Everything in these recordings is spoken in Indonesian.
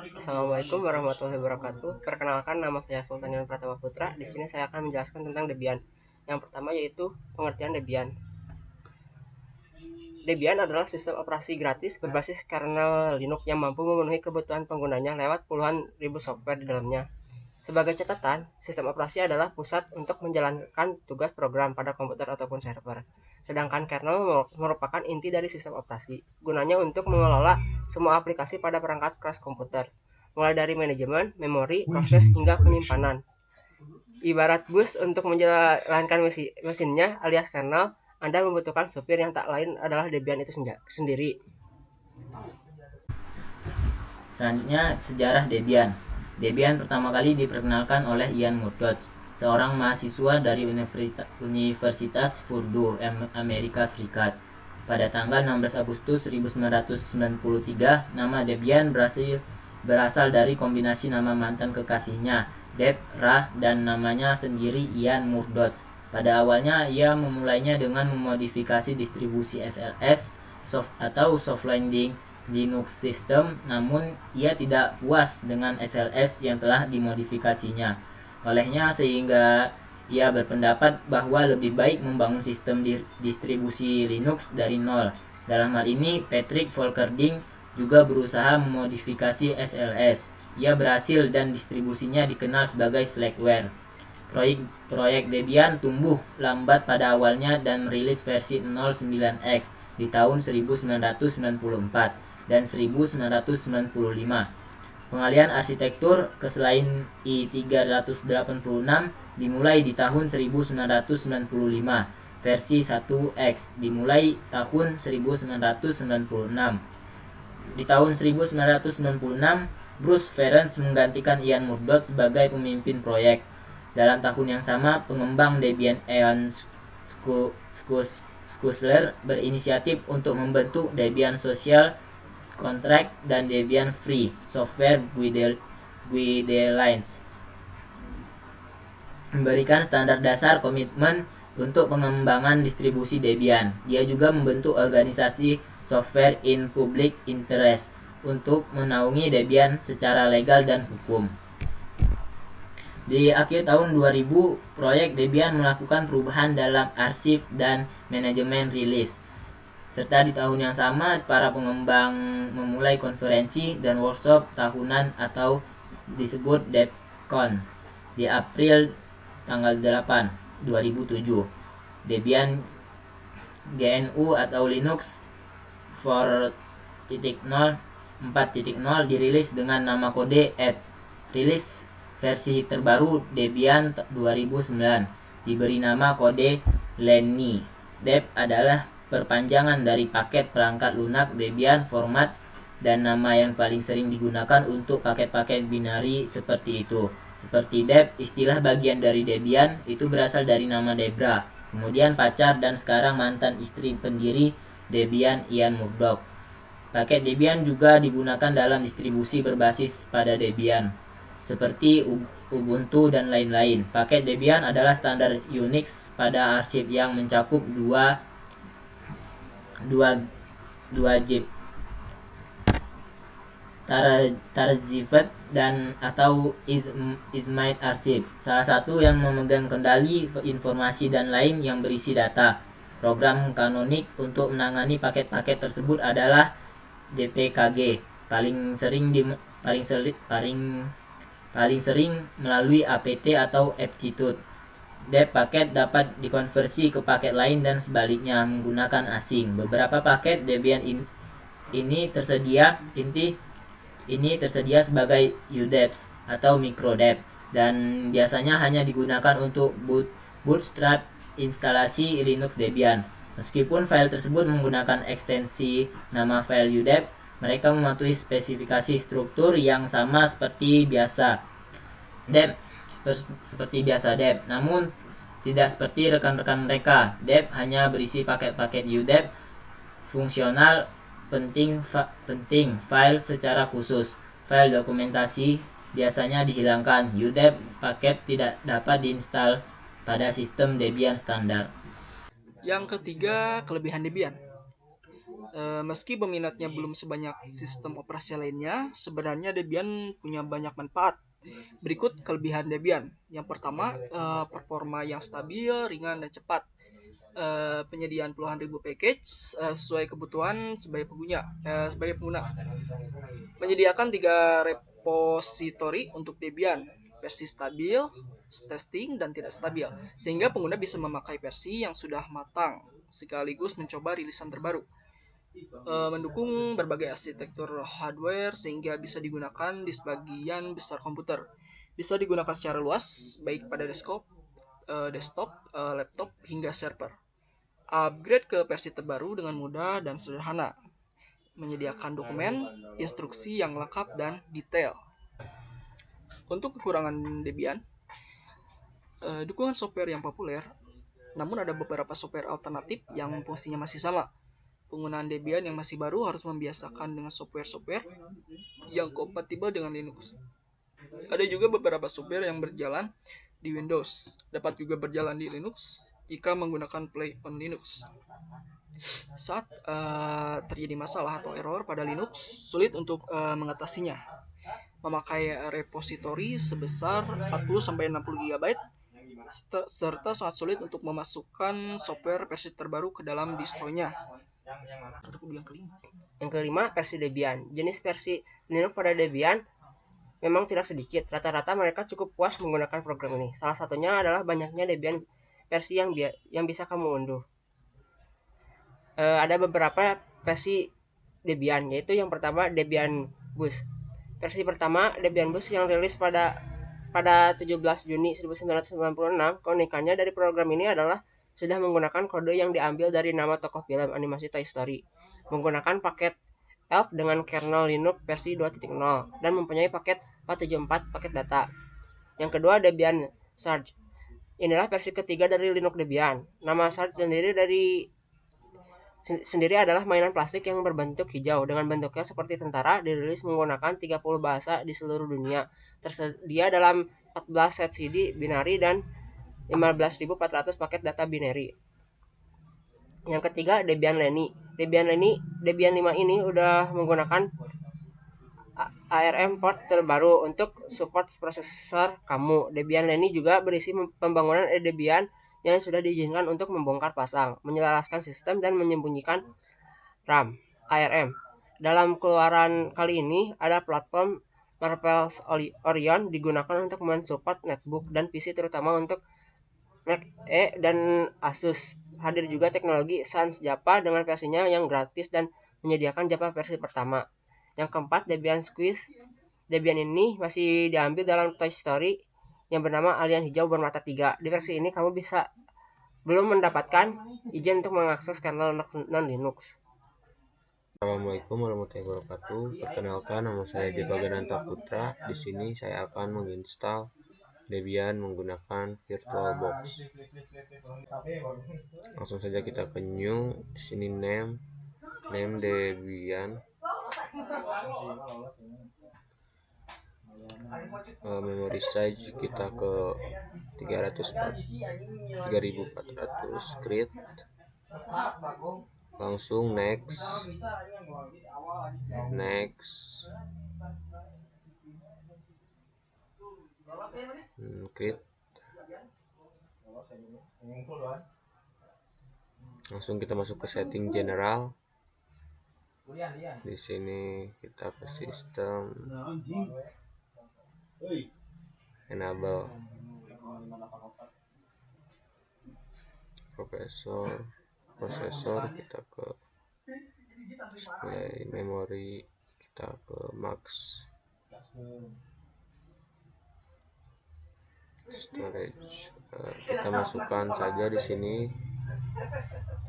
Assalamualaikum warahmatullahi wabarakatuh. Perkenalkan, nama saya Sultan Yan Pratama Putra. Di sini saya akan menjelaskan tentang Debian. Yang pertama yaitu pengertian Debian. Debian adalah sistem operasi gratis berbasis kernel Linux yang mampu memenuhi kebutuhan penggunanya lewat puluhan ribu software di dalamnya. Sebagai catatan, sistem operasi adalah pusat untuk menjalankan tugas program pada komputer ataupun server. Sedangkan kernel merupakan inti dari sistem operasi, gunanya untuk mengelola semua aplikasi pada perangkat keras komputer, mulai dari manajemen, memori, proses, hingga penyimpanan. Ibarat bus untuk menjalankan mesinnya alias kernel, Anda membutuhkan supir yang tak lain adalah Debian itu sendiri. Selanjutnya, sejarah Debian. Debian pertama kali diperkenalkan oleh Ian Murdoch, seorang mahasiswa dari Universitas Purdue, Amerika Serikat. Pada tanggal 16 Agustus 1993, nama Debian berasal dari kombinasi nama mantan kekasihnya, Deb Rah, dan namanya sendiri Ian Murdoch. Pada awalnya, ia memulainya dengan memodifikasi distribusi SLS atau soft landing Linux System, namun ia tidak puas dengan SLS yang telah dimodifikasinya olehnya, sehingga ia berpendapat bahwa lebih baik membangun sistem distribusi Linux dari nol. Dalam hal ini, Patrick Volkerding juga berusaha memodifikasi SLS. Ia berhasil dan distribusinya dikenal sebagai Slackware. Proyek Debian tumbuh lambat pada awalnya dan merilis versi 09X di tahun 1994 dan 1995. Pengalihan arsitektur ke selain i386 dimulai di tahun 1995. Versi 1X dimulai tahun 1996. Di tahun 1996, Bruce Ferencz menggantikan Ian Murdoch sebagai pemimpin proyek. Dalam tahun yang sama, pengembang Debian Ian Schuessler berinisiatif untuk membentuk Debian Social Contract dan Debian Free Software Guidelines, memberikan standar dasar komitmen untuk pengembangan distribusi Debian. Dia juga membentuk organisasi Software in Public Interest untuk menaungi Debian secara legal dan hukum. Di akhir tahun 2000, proyek Debian melakukan perubahan dalam arsip dan manajemen rilis. Serta di tahun yang sama, para pengembang memulai konferensi dan workshop tahunan atau disebut DebCon di April tanggal 8, 2007. Debian GNU atau Linux 4.0 dirilis dengan nama kode Edge. Rilis versi terbaru Debian 2009 diberi nama kode Lenny. Deb adalah perpanjangan dari paket perangkat lunak Debian format dan nama yang paling sering digunakan untuk paket-paket binari seperti itu. Seperti Deb, istilah bagian dari Debian itu berasal dari nama Debra, kemudian pacar dan sekarang mantan istri pendiri Debian, Ian Murdoch. Paket Debian juga digunakan dalam distribusi berbasis pada Debian, seperti Ubuntu dan lain-lain. Paket Debian adalah standar Unix pada arsip yang mencakup 2 zip, Tarzivet dan atau Izmait arsip. Salah satu yang memegang kendali informasi dan lain yang berisi data. Program kanonik untuk menangani paket-paket tersebut adalah DPKG. Paling sering melalui apt atau aptitude. Deb paket dapat dikonversi ke paket lain dan sebaliknya menggunakan asing. Beberapa paket Debian ini tersedia sebagai udebs atau microdeb dan biasanya hanya digunakan untuk bootstrap instalasi Linux Debian. Meskipun file tersebut menggunakan ekstensi nama file udeb, mereka mematuhi spesifikasi struktur yang sama seperti biasa Deb, namun tidak seperti rekan-rekan mereka. Deb hanya berisi paket-paket udeb fungsional penting file secara khusus. File dokumentasi biasanya dihilangkan. Udeb paket tidak dapat diinstal pada sistem Debian standar. Yang ketiga, kelebihan Debian. Meski peminatnya belum sebanyak sistem operasi lainnya, sebenarnya Debian punya banyak manfaat. Berikut kelebihan Debian. Yang pertama, performa yang stabil, ringan, dan cepat. Penyediaan puluhan ribu package sesuai kebutuhan sebagai pengguna. Menyediakan 3 repository untuk Debian, versi stabil, testing, dan tidak stabil, sehingga pengguna bisa memakai versi yang sudah matang sekaligus mencoba rilisan terbaru. Mendukung berbagai arsitektur hardware sehingga bisa digunakan di sebagian besar komputer. Bisa digunakan secara luas, baik pada desktop, laptop, hingga server. Upgrade ke versi terbaru dengan mudah dan sederhana. Menyediakan dokumen, instruksi yang lengkap dan detail. Untuk kekurangan Debian, dukungan software yang populer, namun ada beberapa software alternatif yang fungsinya masih sama. Penggunaan Debian yang masih baru harus membiasakan dengan software-software yang kompatibel dengan Linux. Ada juga beberapa software yang berjalan di Windows, dapat juga berjalan di Linux jika menggunakan Play on Linux. Saat terjadi masalah atau error pada Linux, sulit untuk mengatasinya. Memakai repository sebesar 40-60 GB serta sangat sulit untuk memasukkan software versi terbaru ke dalam distronya. Yang kelima, versi Debian. Jenis versi Linux pada Debian memang tidak sedikit. Rata-rata mereka cukup puas menggunakan program ini. Salah satunya adalah banyaknya Debian versi yang bisa kamu unduh. Ada beberapa versi Debian, yaitu yang pertama Debian Bus. Versi pertama Debian Bus yang rilis pada 17 Juni 1996, keunikannya dari program ini adalah sudah menggunakan kode yang diambil dari nama tokoh film animasi Toy Story, menggunakan paket ELF dengan kernel Linux versi 2.0 dan mempunyai paket 474 paket data. Yang kedua, Debian Surge. Inilah versi ketiga dari Linux Debian. Nama Surge sendiri adalah mainan plastik yang berbentuk hijau dengan bentuknya seperti tentara, dirilis menggunakan 30 bahasa di seluruh dunia. Tersedia dalam 14 set CD binary dan 15.400 paket data binary. Yang ketiga, Debian Leni. Debian 5 ini udah menggunakan ARM port terbaru untuk support prosesor kamu. Debian Leni juga berisi pembangunan Debian yang sudah diizinkan untuk membongkar pasang, menyelaraskan sistem, dan menyembunyikan RAM ARM. Dalam keluaran kali ini ada platform Marvell Orion digunakan untuk mensupport netbook dan PC terutama untuk Mac dan Asus. Hadir juga teknologi Sans Java dengan versinya yang gratis dan menyediakan Java versi pertama. Yang keempat, Debian Squeeze. Debian ini masih diambil dalam Toy Story yang bernama Alien Hijau Bermata 3. Di versi ini kamu belum mendapatkan izin untuk mengakses kernel non-Linux. Assalamualaikum warahmatullahi wabarakatuh. Perkenalkan, nama saya Jebagananta Putra. Di sini saya akan menginstal Debian menggunakan VirtualBox. Langsung saja kita ke new. Di sini name Debian. Memory size kita ke 3400 create. Langsung next create. Langsung kita masuk ke setting general. Di sini kita ke sistem, enable prosesor kita ke display, memori kita ke max, storage kita masukkan saja di sini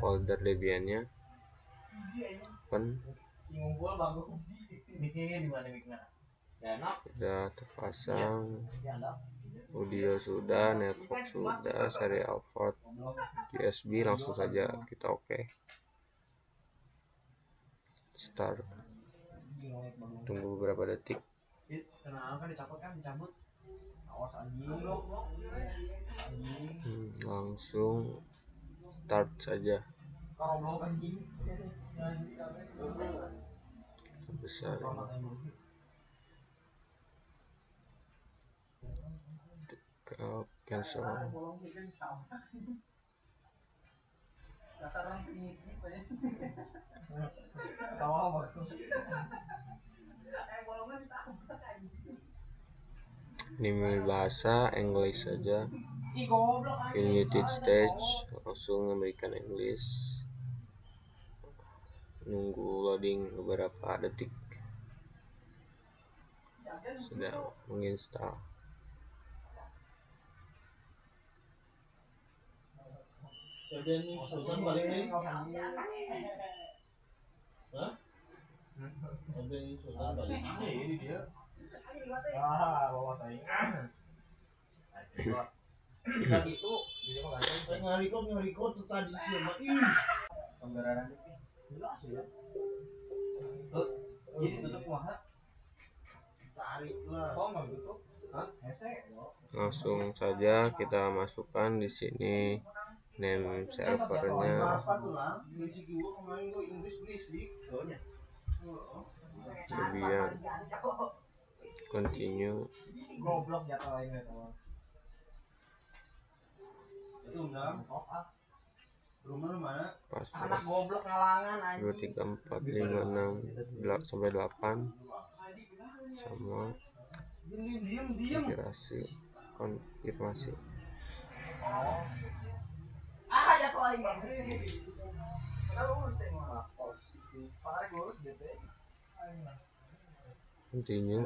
folder Debiannya, open. Sudah terpasang, audio sudah, network sudah, serial port USB, langsung saja kita oke. Start. Tunggu beberapa detik. Langsung start saja. besar cancel. Ini bahasa English saja. United States, langsung American English. Nunggu loading beberapa detik. Sedang menginstal. Langsung saja kita masukkan di sini name servernya. Debian continue. Password 23456 sampai 8 sama konfirmasi. Continue.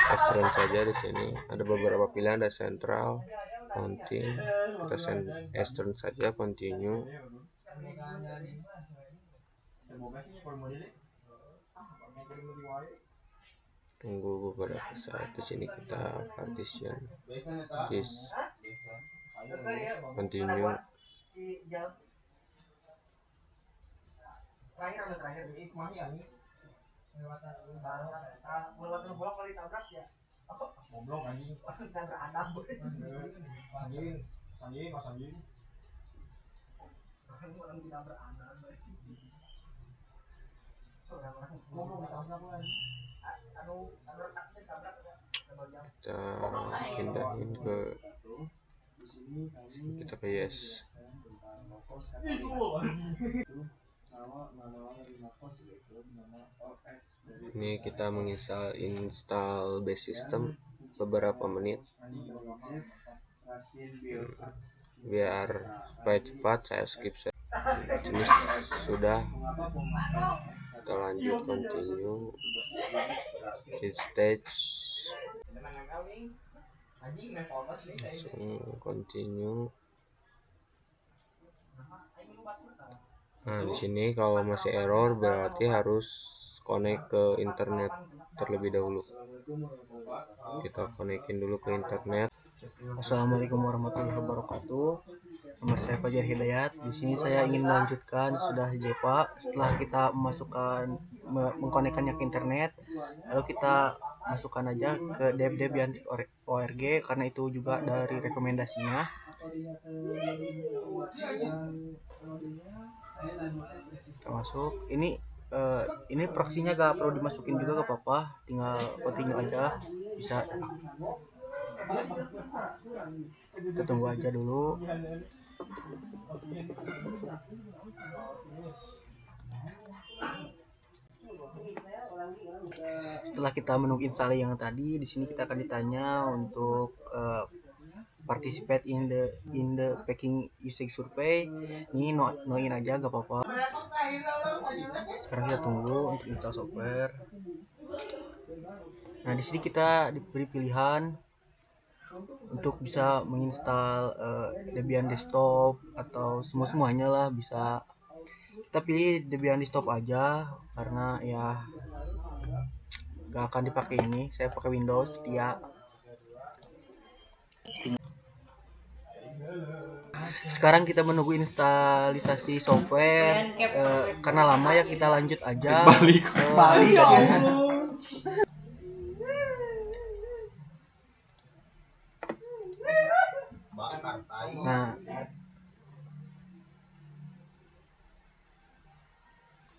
Extern saja di sini ada beberapa pilihan, ada central, mounting. Kita extern saja, continue. Tunggu beberapa saat. Di sini kita partition this, continue. Kita pindahin ke yes. Ini kita install base system beberapa menit biar supaya cepat. Saya skip ini sudah. Kita lanjut, continue. United States, langsung continue. Nah, di sini kalau masih error berarti harus connect ke internet terlebih dahulu. Kita konekin dulu ke internet. Assalamualaikum warahmatullahi wabarakatuh. Nama saya Fajar Hidayat. Di sini saya ingin melanjutkan sudah JEPA. Setelah kita mengkonekkannya ke internet, lalu kita masukkan aja ke debian.org karena itu juga dari rekomendasinya. Kita masuk. Ini proksinya gak perlu dimasukin juga, gak apa-apa, tinggal continue aja, bisa. Kita tunggu aja dulu. Setelah kita menunggu install yang tadi, di sini kita akan ditanya untuk participate in the packing usage survey. Ini no in aja, gak apa-apa. Sekarang kita tunggu untuk install software. Nah, di sini kita diberi pilihan untuk bisa menginstal Debian desktop atau semuanya lah bisa. Kita pilih Debian desktop aja karena ya gak akan dipakai ini. Saya pakai Windows setia. sekarang kita menunggu instalisasi software. Karena lama ya, kita lanjut aja. Balik.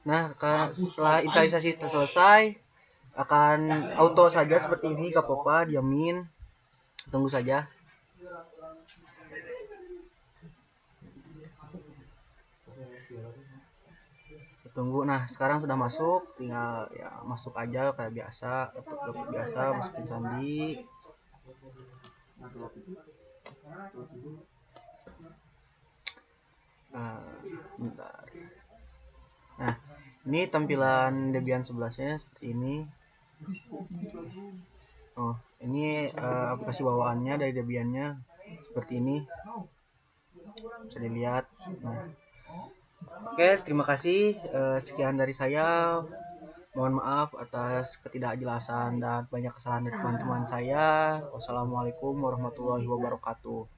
Nah, setelah instalisasi selesai, akan auto saja seperti ini, gak apa-apa, diamin, tunggu saja. Tunggu. Nah, sekarang sudah masuk, tinggal ya masuk aja kayak biasa, laptop biasa, masukin sandi. Bentar. Nah, ini tampilan Debian 11-nya seperti ini. Oh, ini aplikasi bawaannya dari Debiannya seperti ini, bisa dilihat. Nah, oke, terima kasih. Sekian dari saya. Mohon maaf atas ketidakjelasan dan banyak kesalahan dari teman-teman saya. Wassalamualaikum warahmatullahi wabarakatuh.